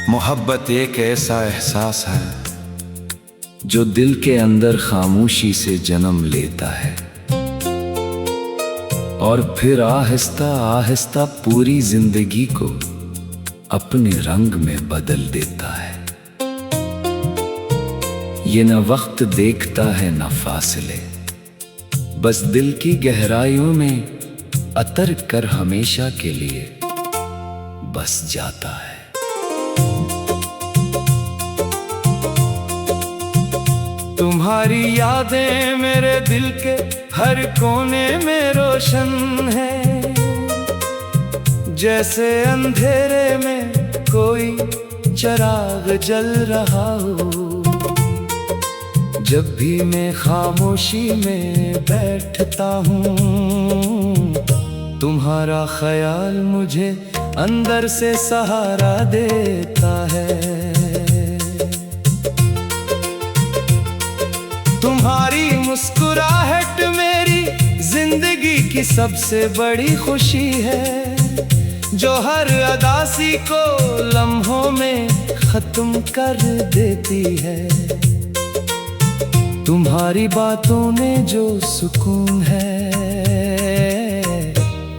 मोहब्बत एक ऐसा एहसास है जो दिल के अंदर खामोशी से जन्म लेता है और फिर आहिस्ता आहिस्ता पूरी जिंदगी को अपने रंग में बदल देता है। ये न वक्त देखता है न फासले, बस दिल की गहराइयों में अतर कर हमेशा के लिए बस जाता है। तुम्हारी यादें मेरे दिल के हर कोने में रोशन है, जैसे अंधेरे में कोई चिराग जल रहा हो। जब भी मैं खामोशी में बैठता हूँ, तुम्हारा ख्याल मुझे अंदर से सहारा देता है। तुम्हारी मुस्कुराहट मेरी जिंदगी की सबसे बड़ी खुशी है, जो हर अदासी को लम्हों में खत्म कर देती है। तुम्हारी बातों में जो सुकून है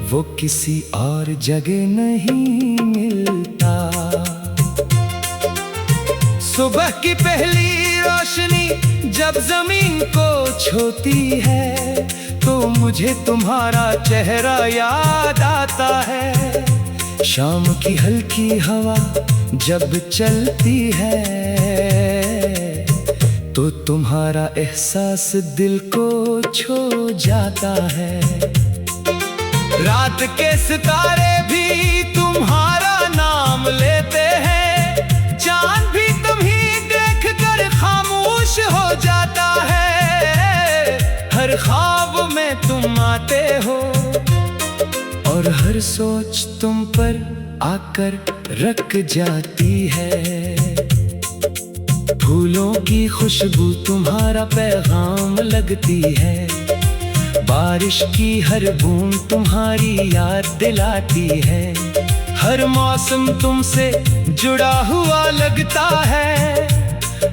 वो किसी और जगह नहीं मिलता। सुबह की पहली रोशनी जब जमीन को छूती है, तो मुझे तुम्हारा चेहरा याद आता है। शाम की हल्की हवा जब चलती है, तो तुम्हारा एहसास दिल को छू जाता है। रात के सितारे भी तुम्हारा नाम लेते हैं, चांद भी तुम्हीं देख कर खामोश हो जाता है। हर ख्वाब में तुम आते हो और हर सोच तुम पर आकर रख जाती है। फूलों की खुशबू तुम्हारा पैगाम लगती है, बारिश की हर बूंद तुम्हारी याद दिलाती है। हर मौसम तुमसे जुड़ा हुआ लगता है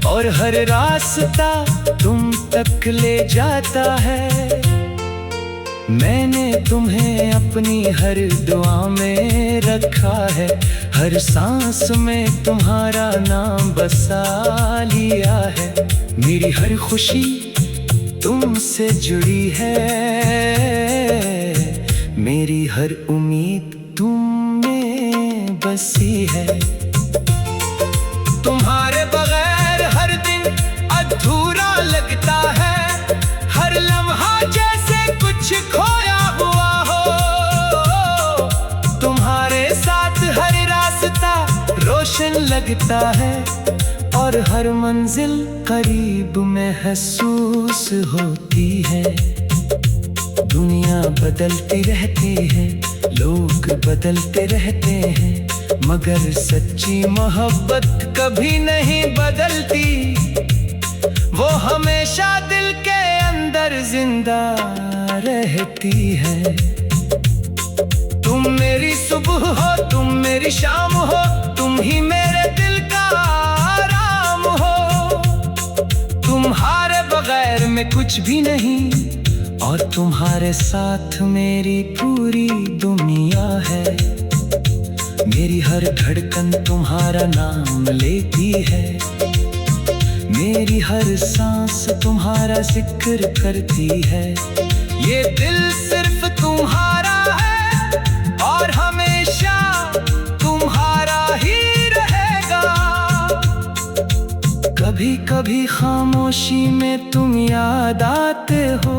और हर रास्ता तुम तक ले जाता है। मैंने तुम्हें अपनी हर दुआ में रखा है, हर सांस में तुम्हारा नाम बसा लिया है। मेरी हर खुशी तुमसे जुड़ी है, मेरी हर उम्मीद तुम में बसी है। तुम्हारे बगैर हर दिन अधूरा लगता है, हर लम्हा जैसे कुछ खोया हुआ हो। तुम्हारे साथ हर रास्ता रोशन लगता है और हर मंजिल करीब महसूस होती है। दुनिया बदलती रहती है, लोग बदलते रहते हैं, मगर सच्ची मोहब्बत कभी नहीं बदलती। वो हमेशा दिल के अंदर जिंदा रहती है। तुम मेरी सुबह हो, तुम मेरी शाम हो, तुम ही मेरे दिल का आराम हो। तुम्हारे बगैर मैं कुछ भी नहीं और तुम्हारे साथ मेरी पूरी दुनिया है। मेरी हर धड़कन तुम्हारा नाम लेती है, मेरी हर सांस तुम्हारा जिक्र करती है। ये दिल सिर्फ तुम्हारा है और हमेशा तुम्हारा ही रहेगा। कभी कभी खामोशी में तुम याद आते हो,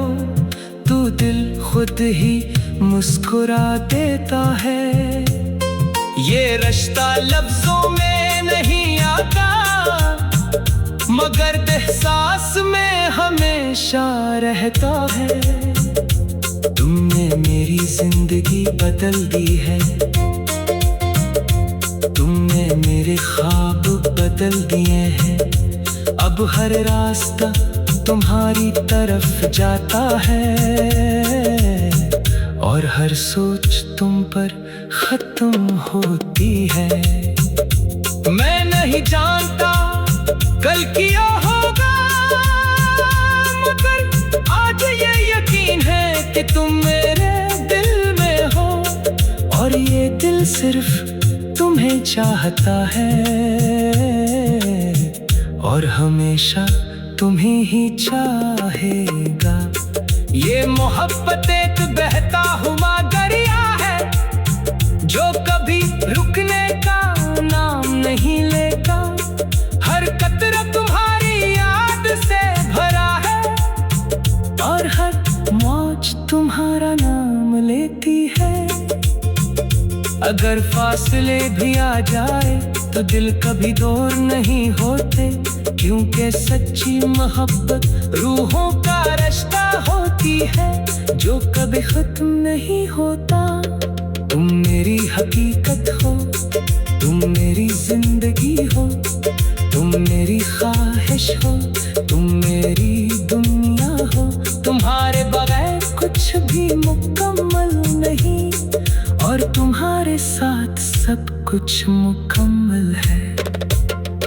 तो दिल खुद ही मुस्कुरा देता है। ये रिश्ता लफ्जों में नहीं आता, मगर एहसास में हमेशा रहता है। तुमने मेरी जिंदगी बदल दी है, तुमने मेरे ख्वाब बदल दिए हैं। अब हर रास्ता तुम्हारी तरफ जाता है और हर सोच तुम पर खत्म होती है। मैंने नहीं जानता कल किया होगा, मगर आज ये यकीन है कि तुम मेरे दिल में हो, और ये दिल सिर्फ तुम्हें चाहता है और हमेशा तुम्हें ही चाहेगा। ये मोहब्बत एक बहता हुआ दरिया है जो कभी रुकने का नाम नहीं लेता। हर कतरा तुम्हारी याद से भरा है और हर मौज तुम्हारा नाम लेती है। अगर फासले भी आ जाए तो दिल कभी दूर नहीं होते, क्योंकि सच्ची मोहब्बत रूहों का रिश्ता होती है जो कभी खत्म नहीं होता। तुम मेरी हकीकत हो, तुम मेरी जिंदगी हो, तुम मेरी ख्वाहिश हो, तुम मेरी दुनिया हो। तुम्हारे बगैर कुछ भी मुकम्मल नहीं और तुम्हारे साथ सब कुछ मुकम्मल है।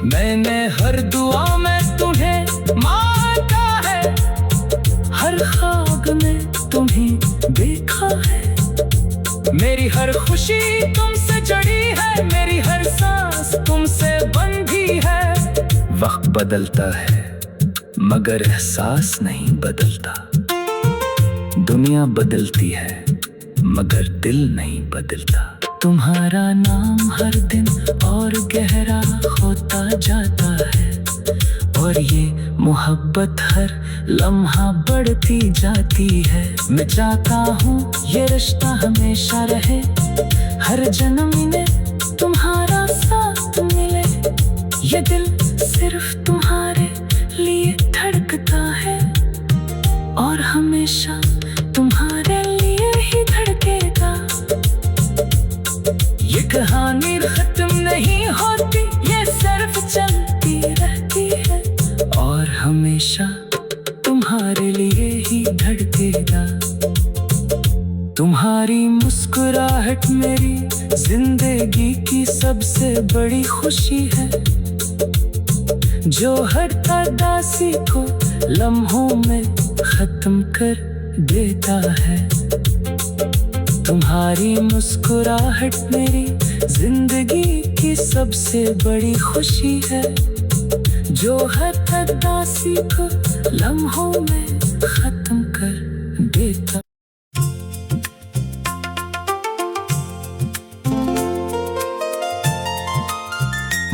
मैंने हर दुआ में तुम्हें मांगा है, हर ख्वाब में तुम्हें देखा है। मेरी हर खुशी तुमसे जुड़ी है, मेरी हर सांस तुमसे बंधी है। वक्त बदलता है मगर एहसास नहीं बदलता, दुनिया बदलती है मगर दिल नहीं बदलता। तुम्हारा नाम हर दिन और गहरा होता जाता है और ये मोहब्बत हर लम्हा बढ़ती जाती है। मैं चाहता हूँ ये रिश्ता हमेशा रहे, हर जन्म में तुम्हारा साथ मिले। ये दिल सिर्फ तुम्हारे लिए धड़कता है और हमेशा तुम्हारे लिए ही धड़केगा। ये कहानी खत्म नहीं होती, ये सिर्फ चलती रहती है और हमेशा तुम्हारे लिए ही धड़केगा। तुम्हारी मुस्कुराहट मेरी जिंदगी की सबसे बड़ी खुशी है, जो हर उदासी को लम्हों में खत्म कर देता है। तुम्हारी मुस्कुराहट मेरी जिंदगी की सबसे बड़ी खुशी है, जो हर उदासी को लम्हों में खत्म कर देता।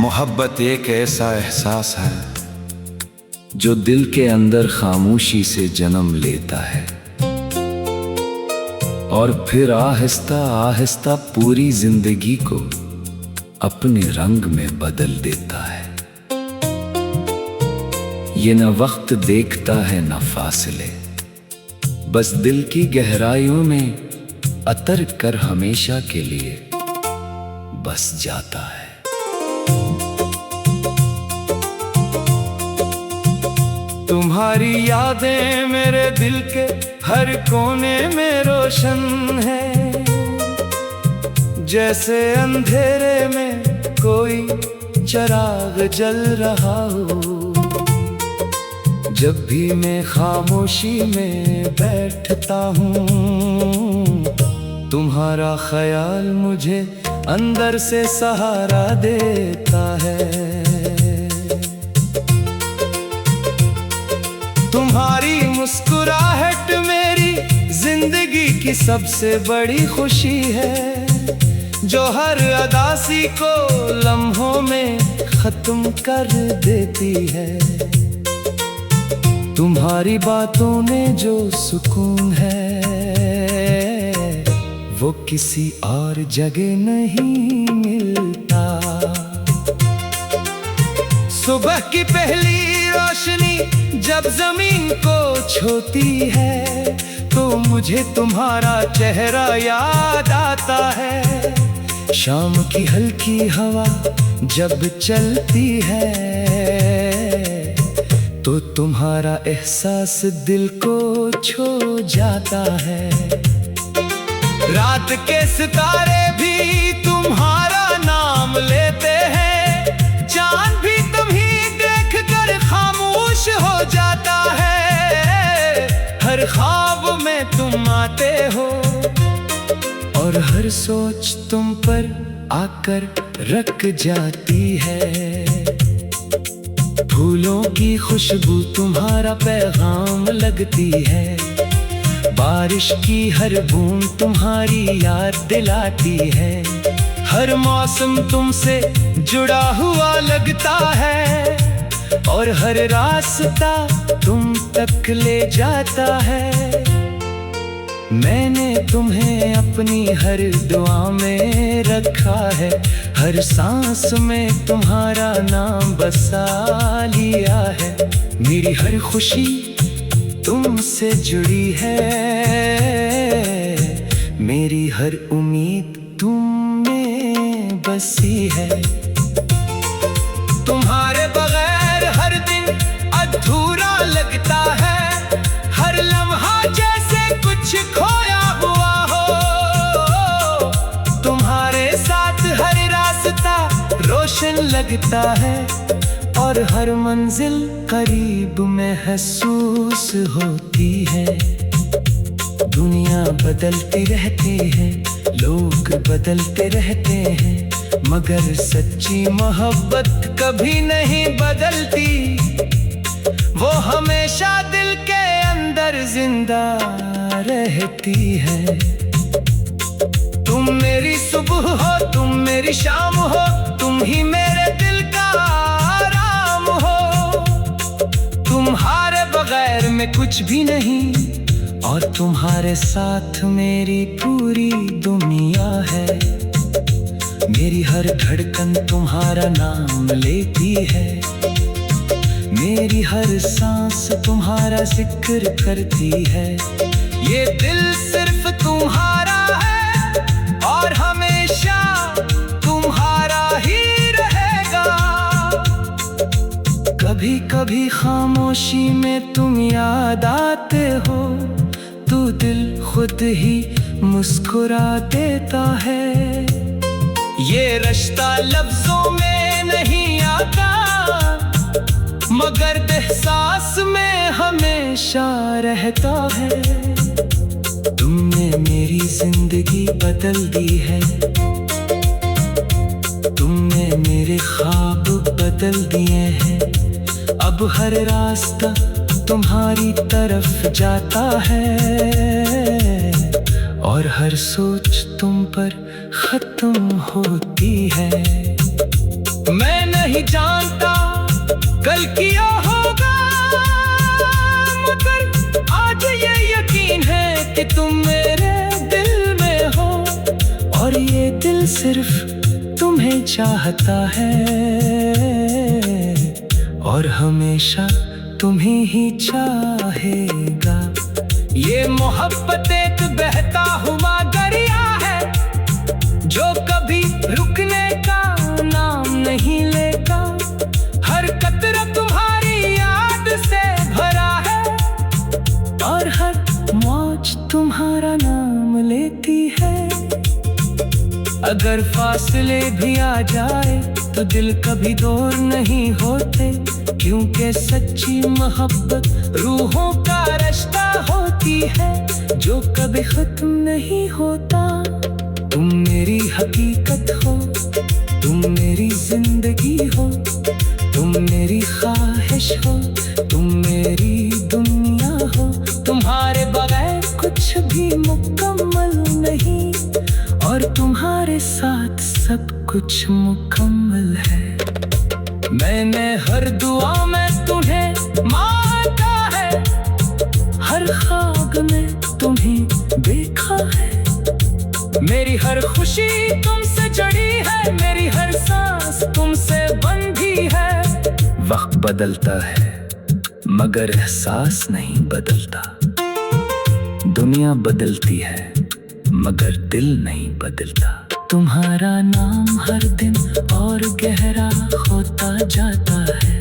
मोहब्बत एक ऐसा एहसास है जो दिल के अंदर खामोशी से जन्म लेता है और फिर आहिस्ता आहिस्ता पूरी जिंदगी को अपने रंग में बदल देता है। ये न वक्त देखता है न फासले, बस दिल की गहराइयों में अतर कर हमेशा के लिए बस जाता है। तुम्हारी यादें मेरे दिल के हर कोने में रोशन है, जैसे अंधेरे में कोई चिराग जल रहा हो। जब भी मैं खामोशी में बैठता हूँ, तुम्हारा ख्याल मुझे अंदर से सहारा देता है। तुम्हारी मुस्कुराहट मेरी जिंदगी की सबसे बड़ी खुशी है, जो हर उदासी को लम्हों में खत्म कर देती है। तुम्हारी बातों में जो सुकून है वो किसी और जगह नहीं मिलता। सुबह की पहली रोशनी जब जमीन को छूती है, तो मुझे तुम्हारा चेहरा याद आता है। शाम की हल्की हवा जब चलती है, तो तुम्हारा एहसास दिल को छू जाता है। रात के सितारे भी तुम्हारा नाम लेते हैं, चांद जाता है। हर ख्वाब में तुम आते हो और हर सोच तुम पर आकर रख जाती है। फूलों की खुशबू तुम्हारा पैगाम लगती है। बारिश की हर बूंद तुम्हारी याद दिलाती है। हर मौसम तुमसे जुड़ा हुआ लगता है और हर रास्ता तुम तक ले जाता है। मैंने तुम्हें अपनी हर दुआ में रखा है। हर सांस में तुम्हारा नाम बसा लिया है। मेरी हर खुशी तुमसे जुड़ी है। मेरी हर उम्मीद तुम में बसी है। तुम्हारे बगैर हर दिन अधूरा लगता है। हर लम्हा जैसे कुछ खोया हुआ हो। तुम्हारे साथ हर रास्ता रोशन लगता है और हर मंजिल करीब महसूस होती है। दुनिया बदलती रहती है, लोग बदलते रहते हैं, मगर सच्ची मोहब्बत कभी नहीं बदलती। वो हमेशा दिल के अंदर जिंदा रहती है। तुम मेरी सुबह हो, तुम मेरी शाम हो, तुम ही मेरे दिल का आराम हो। तुम्हारे बगैर मैं कुछ भी नहीं और तुम्हारे साथ मेरी पूरी दुनिया है। मेरी हर धड़कन तुम्हारा नाम लेती है। मेरी हर सांस तुम्हारा जिक्र करती है। ये दिल सिर्फ तुम्हारा है और हमेशा तुम्हारा ही रहेगा। कभी कभी खामोशी में तुम याद आते हो तो दिल खुद ही मुस्कुरा देता है। ये रिश्ता लफ्जों में नहीं आता मगर एहसास में हमेशा रहता है। तुमने मेरी जिंदगी बदल दी है। तुमने मेरे ख्वाब बदल दिए हैं। अब हर रास्ता तुम्हारी तरफ जाता है और हर सोच तुम पर खत्म होती है। मैं नहीं जानता कल क्या होगा मगर आज ये यकीन है कि तुम मेरे दिल में हो और ये दिल सिर्फ तुम्हें चाहता है और हमेशा तुम्हें ही चाहेगा। ये मोहब्बत एक बहता हुआ दरिया है जो कभी रुकने का नाम नहीं लेता। हर कतरा तुम्हारी याद से भरा है और हर मौज तुम्हारा नाम लेती है। अगर फासले भी आ जाए तो दिल कभी दूर नहीं होते क्योंकि सच्ची मोहब्बत रूहों का रिश्ता होती है जो कभी खत्म नहीं होता। तुम मेरी हकीकत हो, तुम मेरी जिंदगी हो, तुम मेरी ख्वाहिश हो, तुम मेरी दुनिया हो। तुम्हारे बगैर कुछ भी मुकम्मल नहीं और तुम्हारे साथ सब कुछ मुकम्मल है। मैंने हर दुआ में तुम्हें मांगा है, हर ख्वाब में तुम्हें देखा है। मेरी हर खुशी तुमसे जुड़ी है, मेरी हर सांस तुमसे बंधी है। वक्त बदलता है मगर एहसास नहीं बदलता। दुनिया बदलती है मगर दिल नहीं बदलता। तुम्हारा नाम हर दिन और गहरा होता जाता है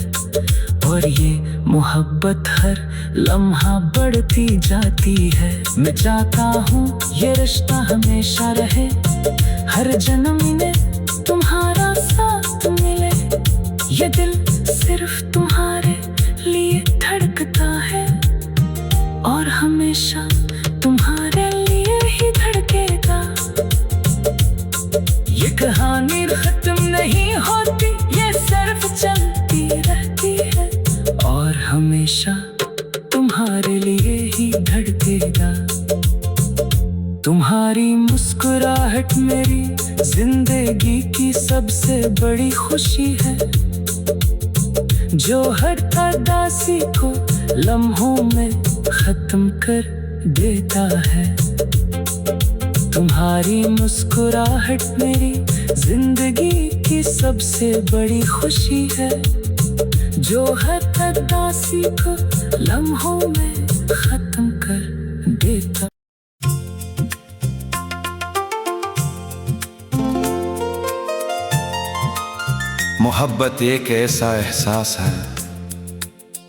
और ये मोहब्बत हर लम्हा बढ़ती जाती है। मैं चाहता हूँ ये रिश्ता हमेशा रहे, हर जन्म में तुम्हारा साथ मिले। ये दिल सिर्फ तुम्हारे लिए धड़कता और हमेशा तुम्हारे लिए ही धड़केगा। ये कहानी खत्म नहीं होती, ये सिर्फ चलती रहती है और हमेशा तुम्हारे लिए ही धड़केगा। तुम्हारी मुस्कुराहट मेरी जिंदगी की सबसे बड़ी खुशी है, जो हर उदासी को लम्हों में खत्म कर देता है। तुम्हारी मुस्कुराहट मेरी जिंदगी की सबसे बड़ी खुशी है, जो हर उदासी को लम्हों में खत्म कर देता। मोहब्बत एक ऐसा एहसास है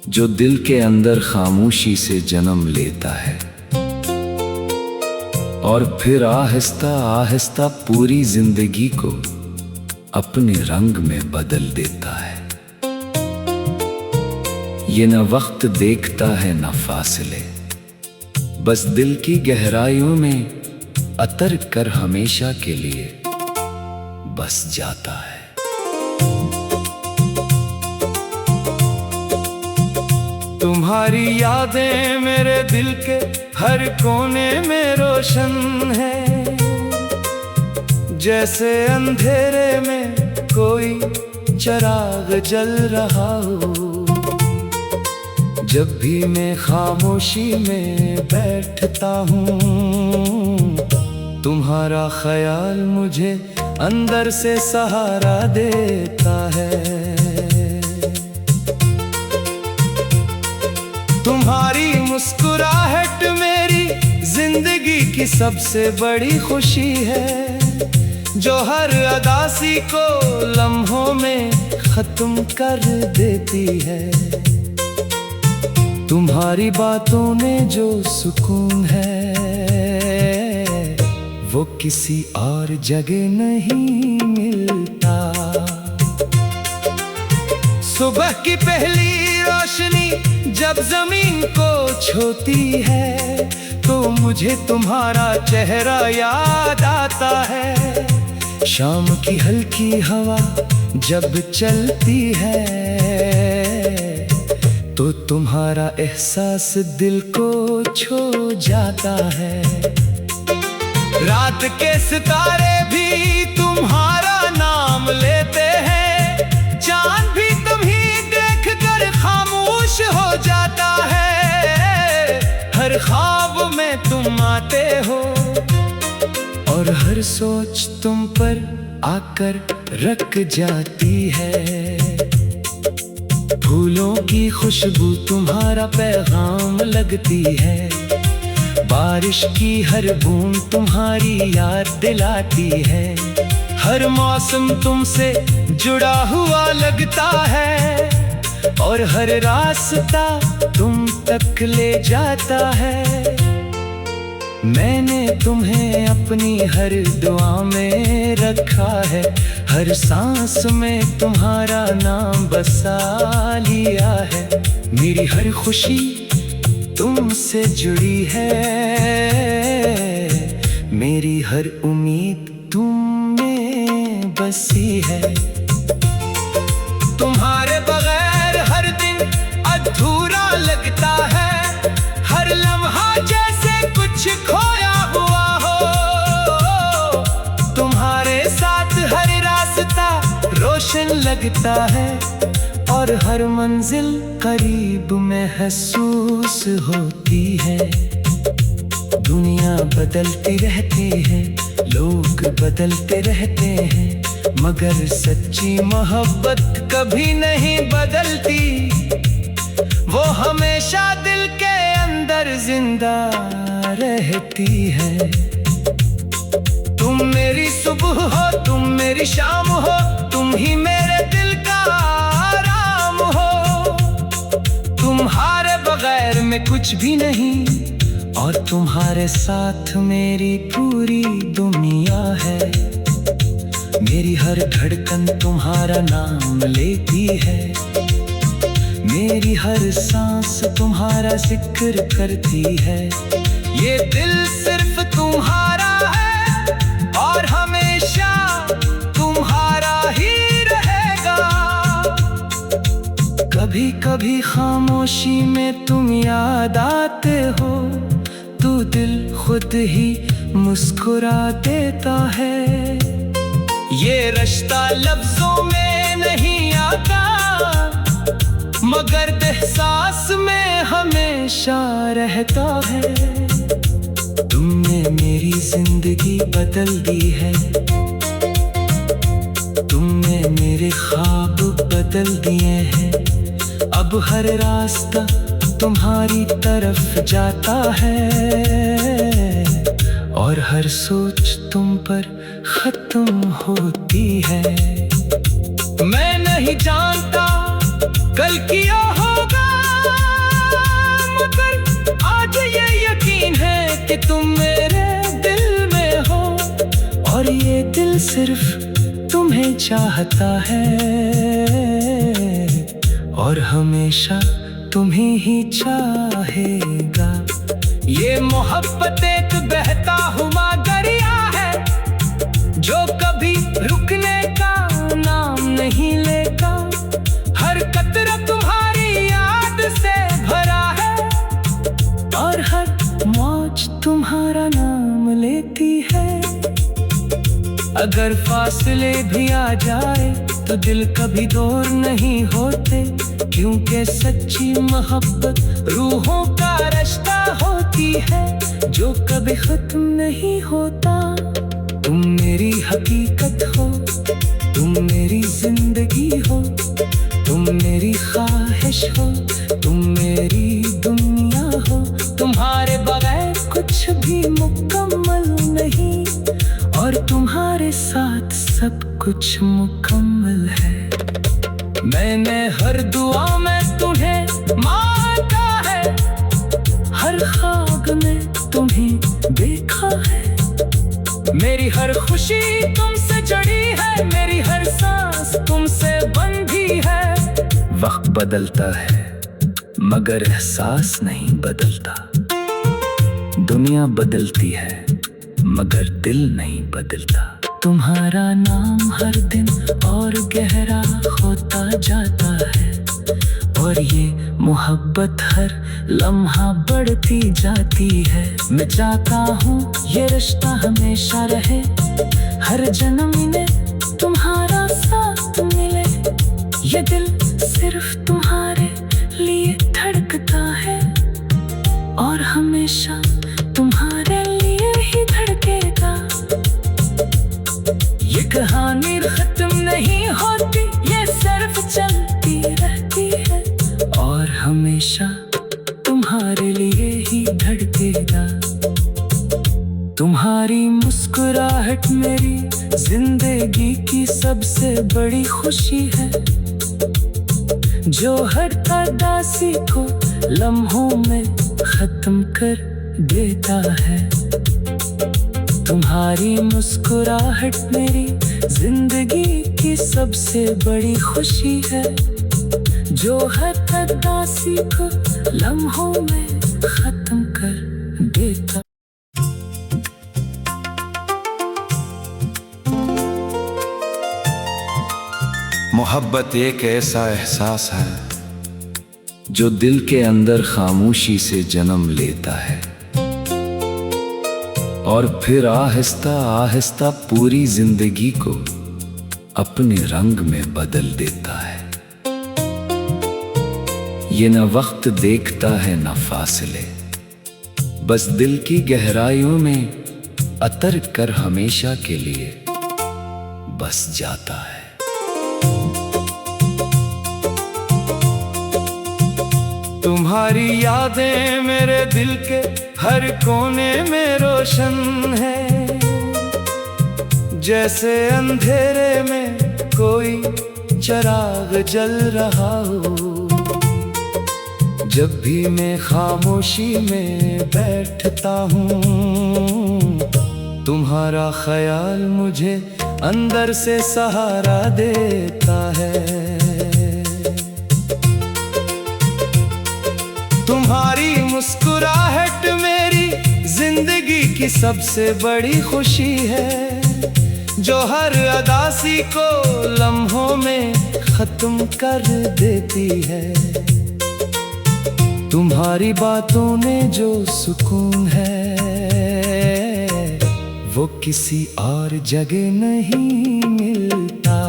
जो दिल के अंदर खामोशी से जन्म लेता है और फिर आहिस्ता आहिस्ता पूरी जिंदगी को अपने रंग में बदल देता है। ये न वक्त देखता है न फासले, बस दिल की गहराइयों में अतर कर हमेशा के लिए बस जाता है। तुम्हारी यादें मेरे दिल के हर कोने में रोशन है, जैसे अंधेरे में कोई चिराग जल रहा हो। जब भी मैं खामोशी में बैठता हूँ, तुम्हारा ख्याल मुझे अंदर से सहारा देता है। तुम्हारी मुस्कुराहट मेरी जिंदगी की सबसे बड़ी खुशी है, जो हर उदासी को लम्हों में खत्म कर देती है। तुम्हारी बातों में जो सुकून है, वो किसी और जगह नहीं मिलता। सुबह की पहली रोशनी जब जमीन को छूती है, तो मुझे तुम्हारा चेहरा याद आता है। शाम की हल्की हवा जब चलती है, तो तुम्हारा एहसास दिल को छू जाता है। रात के सितारे भी तुम्हारा नाम लेते हैं, चांद भी तुम्हीं देख कर खामोश हो जाता है। हर ख्वाब में तुम आते हो और हर सोच तुम पर आकर रख जाती है। फूलों की खुशबू तुम्हारा पैगाम लगती है, बारिश की हर बूंद तुम्हारी याद दिलाती है। हर मौसम तुमसे जुड़ा हुआ लगता है और हर रास्ता तुम तक ले जाता है। मैंने तुम्हें अपनी हर दुआ में रखा है, हर सांस में तुम्हारा नाम बसा लिया है। मेरी हर खुशी तुमसे जुड़ी है, मेरी हर उम्मीद तुम में बसी है। तुम्हारे बगैर हर दिन अधूरा लगता है, हर लम्हा जैसे कुछ खोया हुआ हो। तुम्हारे साथ हर रास्ता रोशन लगता है और हर मंजिल करीब महसूस होती है। दुनिया बदलती रहती है, लोग बदलते रहते हैं, मगर सच्ची मोहब्बत कभी नहीं बदलती। वो हमेशा दिल के अंदर जिंदा रहती है। तुम मेरी सुबह हो, तुम मेरी शाम हो, तुम ही मेरे दिल का आराम हो। तुम्हारे बगैर मैं कुछ भी नहीं और तुम्हारे साथ मेरी पूरी दुनिया है। मेरी हर धड़कन तुम्हारा नाम लेती है, मेरी हर सांस तुम्हारा जिक्र करती है। ये दिल सिर्फ तुम्हारा है और हमेशा तुम्हारा ही रहेगा। कभी कभी खामोशी में तुम याद आते हो, तू दिल खुद ही मुस्कुरा देता है। ये रिश्ता लफ्जों में नहीं आता, मगर एहसास में हमेशा रहता है। तुमने मेरी जिंदगी बदल दी है, तुमने मेरे ख्वाब बदल दिए हैं। अब हर रास्ता तुम्हारी तरफ जाता है और हर सोच तुम पर खत्म होती है। मैं नहीं जानता कल क्या होगा, मगर आज ये यकीन है कि तुम मेरे दिल में हो और ये दिल सिर्फ तुम्हें चाहता है और हमेशा तुम्हें ही चाहेगा। ये मोहब्बत एक बहता हुआ दरिया है जो कभी रुकने का नाम नहीं लेगा। हर कतरा तुम्हारी याद से भरा है और हर मौज तुम्हारा नाम लेती है। अगर फासले भी आ जाए तो दिल कभी दूर नहीं होते, क्योंकि सच्ची मोहब्बत रूहों का रिश्ता होती है जो कभी खत्म नहीं होता। तुम मेरी हकीकत हो, तुम मेरी जिंदगी हो, तुम मेरी ख्वाहिश हो, तुम मेरी दुनिया हो। तुम्हारे बगैर कुछ भी मुकम्मल नहीं और तुम्हारे साथ सब कुछ मुकम्मल है। मैंने हर दुआ में तुम्हें मांगा है, हर ख्वाब में तुम्हें देखा है। मेरी हर खुशी तुमसे जुड़ी है, मेरी हर सांस तुमसे बंधी है। वक्त बदलता है मगर एहसास नहीं बदलता, दुनिया बदलती है मगर दिल नहीं बदलता। तुम्हारा नाम हर दिन और गहरा होता जाता है और ये मोहब्बत हर लम्हा बढ़ती जाती है। मैं चाहता हूँ ये रिश्ता हमेशा रहे, हर जन्म में तुम्हारा साथ मिले। ये दिल सिर्फ तुम्हारे लिए धड़कता है और हमेशा तुम्हारे लिए ही धड़केगा। ये कहानी खत्म नहीं होती, ये सिर्फ चलती रहती है और हमेशा तुम्हारे लिए ही धड़केगा। तुम्हारी मुस्कुराहट मेरी जिंदगी की सबसे बड़ी खुशी है, जो हर उदासी को लम्हों में खत्म कर देता है। तुम्हारी मुस्कुराहट मेरी जिंदगी की सबसे बड़ी खुशी है, जो हर उदासी को लम्हों में खत्म कर देता। मोहब्बत एक ऐसा एहसास है जो दिल के अंदर खामोशी से जन्म लेता है और फिर आहिस्ता आहिस्ता पूरी जिंदगी को अपने रंग में बदल देता है। ये न वक्त देखता है न फासले, बस दिल की गहराइयों में अतर कर हमेशा के लिए बस जाता है। तुम्हारी यादें मेरे दिल के हर कोने में रोशन है, जैसे अंधेरे में कोई चिराग जल रहा हो। जब भी मैं खामोशी में बैठता हूँ, तुम्हारा ख्याल मुझे अंदर से सहारा देता है। तुम्हारी मुस्कुराहट मेरी जिंदगी की सबसे बड़ी खुशी है, जो हर अदासी को लम्हों में खत्म कर देती है। तुम्हारी बातों में जो सुकून है वो किसी और जगह नहीं मिलता।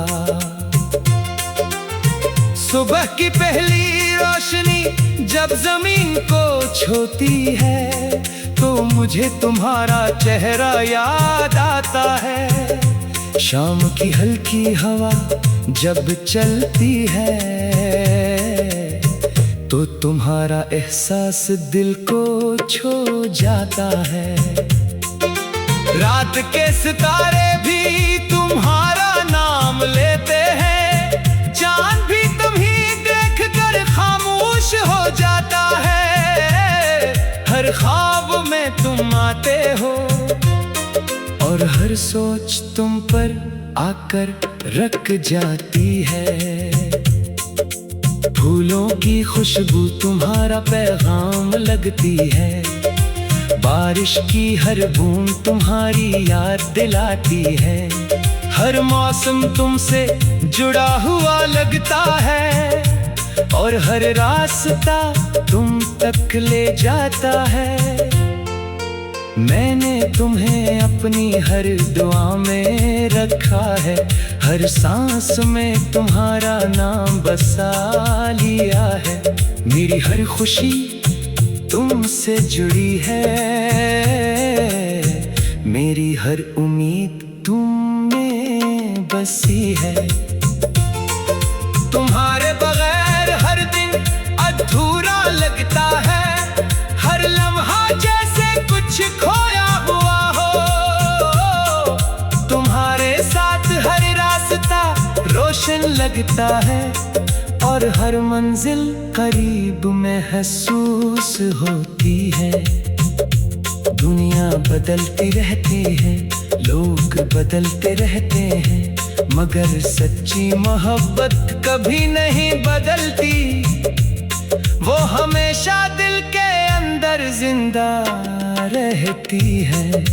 सुबह की पहली रोशनी जब जमीन को छूती है तो मुझे तुम्हारा चेहरा याद आता है। शाम की हल्की हवा जब चलती है तो तुम्हारा एहसास दिल को छू जाता है। रात के सितारे भी तुम्हारा नाम लेते हैं, चांद भी तुम्हीं देख कर खामोश हो जाता है। हर ख्वाब में तुम आते हो और हर सोच तुम पर आकर रख जाती है। फूलों की खुशबू तुम्हारा पैगाम लगती है, बारिश की हर बूंद तुम्हारी याद दिलाती है। हर मौसम तुमसे जुड़ा हुआ लगता है और हर रास्ता तुम तक ले जाता है। मैंने तुम्हें अपनी हर दुआ में रखा है, हर सांस में तुम्हारा नाम बसा लिया है। मेरी हर खुशी तुमसे जुड़ी है, मेरी हर उम्मीद तुम में बसी है। तुम्हारे बगैर हर दिन अधूरा लगता है, हर लम्हा जैसे कुछ खोया हुआ हो। तुम्हारे साथ हर रास्ता रोशन लगता है और हर मंजिल करीब महसूस होती है। दुनिया बदलती रहती है, लोग बदलते रहते हैं, मगर सच्ची मोहब्बत कभी नहीं बदलती। वो हमेशा दिल के अंदर जिंदा रहती है।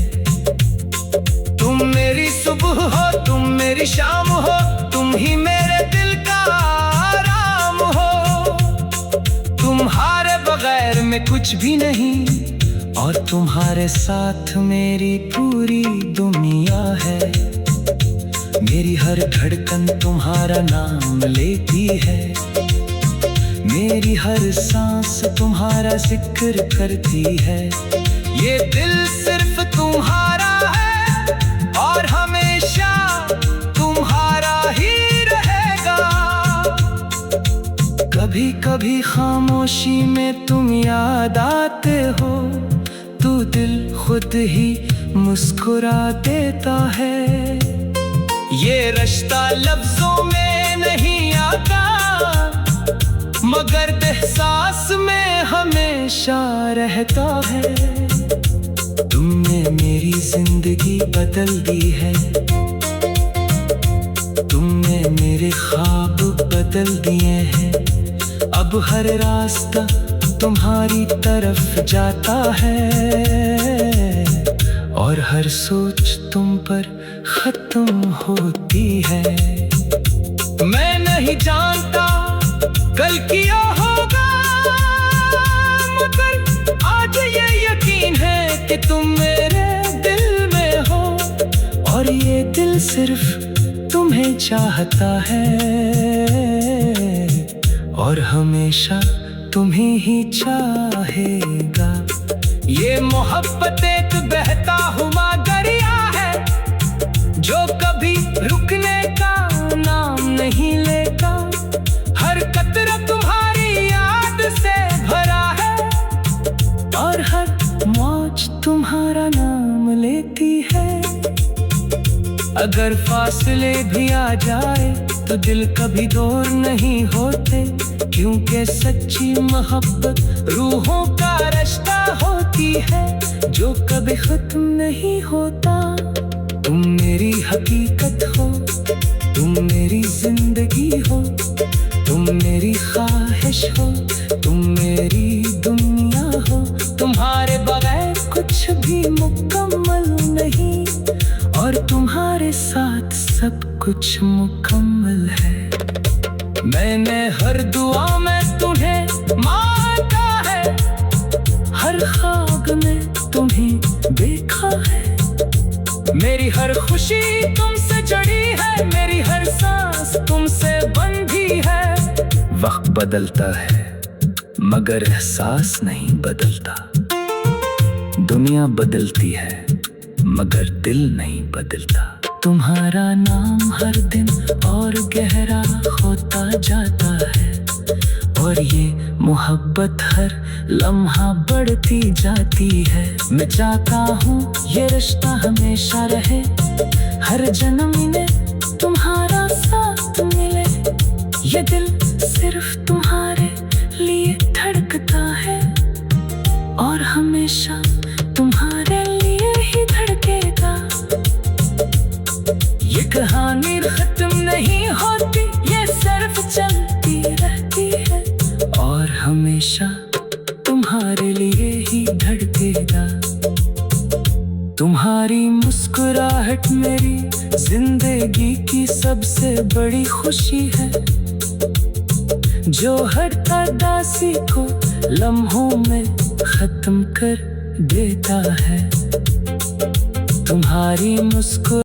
तुम मेरी सुबह हो, तुम मेरी शाम हो, तुम ही मेरे दिल का आराम हो। तुम्हारे बगैर मैं कुछ भी नहीं और तुम्हारे साथ मेरी पूरी दुनिया है। मेरी हर धड़कन तुम्हारा नाम लेती है, मेरी हर सांस तुम्हारा जिक्र करती है। ये दिल सिर्फ तुम्हारा है और हमेशा तुम्हारा ही रहेगा। कभी कभी खामोशी में तुम याद आते हो तो दिल खुद ही मुस्कुरा देता है। ये रिश्ता लफ्जों में नहीं आता मगर एहसास में हमेशा रहता है। तुमने मेरी जिंदगी बदल दी है, तुमने मेरे ख्वाब बदल दिए हैं। अब हर रास्ता तुम्हारी तरफ जाता है और हर सोच तुम पर खत्म होती है। मैं नहीं जानता कल क्या होगा मगर आज ये यकीन है कि तुम मेरे दिल में हो और ये दिल सिर्फ तुम्हें चाहता है और हमेशा तुम्हें ही चाहेगा। ये मोहब्बत एक बहता हुआ दरिया है जो कभी रुकने का नाम नहीं लेता। हर कतरा तुम्हारी याद से भरा है और हर मौज तुम्हारा नाम लेती है। अगर फासले भी आ जाए तो दिल कभी दूर नहीं होते, क्योंकि सच्ची मोहब्बत रूहों का रिश्ता होती है जो कभी खत्म नहीं होता। तुम मेरी हकीकत हो, तुम मेरी जिंदगी हो, तुम मेरी ख्वाहिश हो, तुम मेरी दुनिया भी मुकम्मल नहीं, और तुम्हारे साथ सब कुछ मुकम्मल है। मैंने हर दुआ में तुम्हें मांगा है, हर ख्वाब में तुम्हें देखा है। मेरी हर खुशी तुमसे जुड़ी है, मेरी हर सांस तुमसे बंधी है। वक्त बदलता है मगर एहसास नहीं बदलता। दुनिया बदलती है मगर दिल नहीं बदलता। तुम्हारा नाम हर दिन और गहरा होता जाता है, और ये मोहब्बत हर लम्हा बढ़ती जाती है। मैं चाहता हूँ ये रिश्ता हमेशा रहे, हर जन्म में तुम्हारा साथ मिले। ये दिल सिर्फ तुम्हारे लिए धड़कता है, और हमेशा तुम्हारे लिए ही धड़केगा। ये कहानी खत्म नहीं होती, ये सिर्फ चलती रहती है, और हमेशा तुम्हारे लिए ही धड़केगा। तुम्हारी मुस्कुराहट मेरी जिंदगी की सबसे बड़ी खुशी है, जो हर उदासी को लम्हों में खत्म कर देता है। तुम्हारी मुस्कुराहट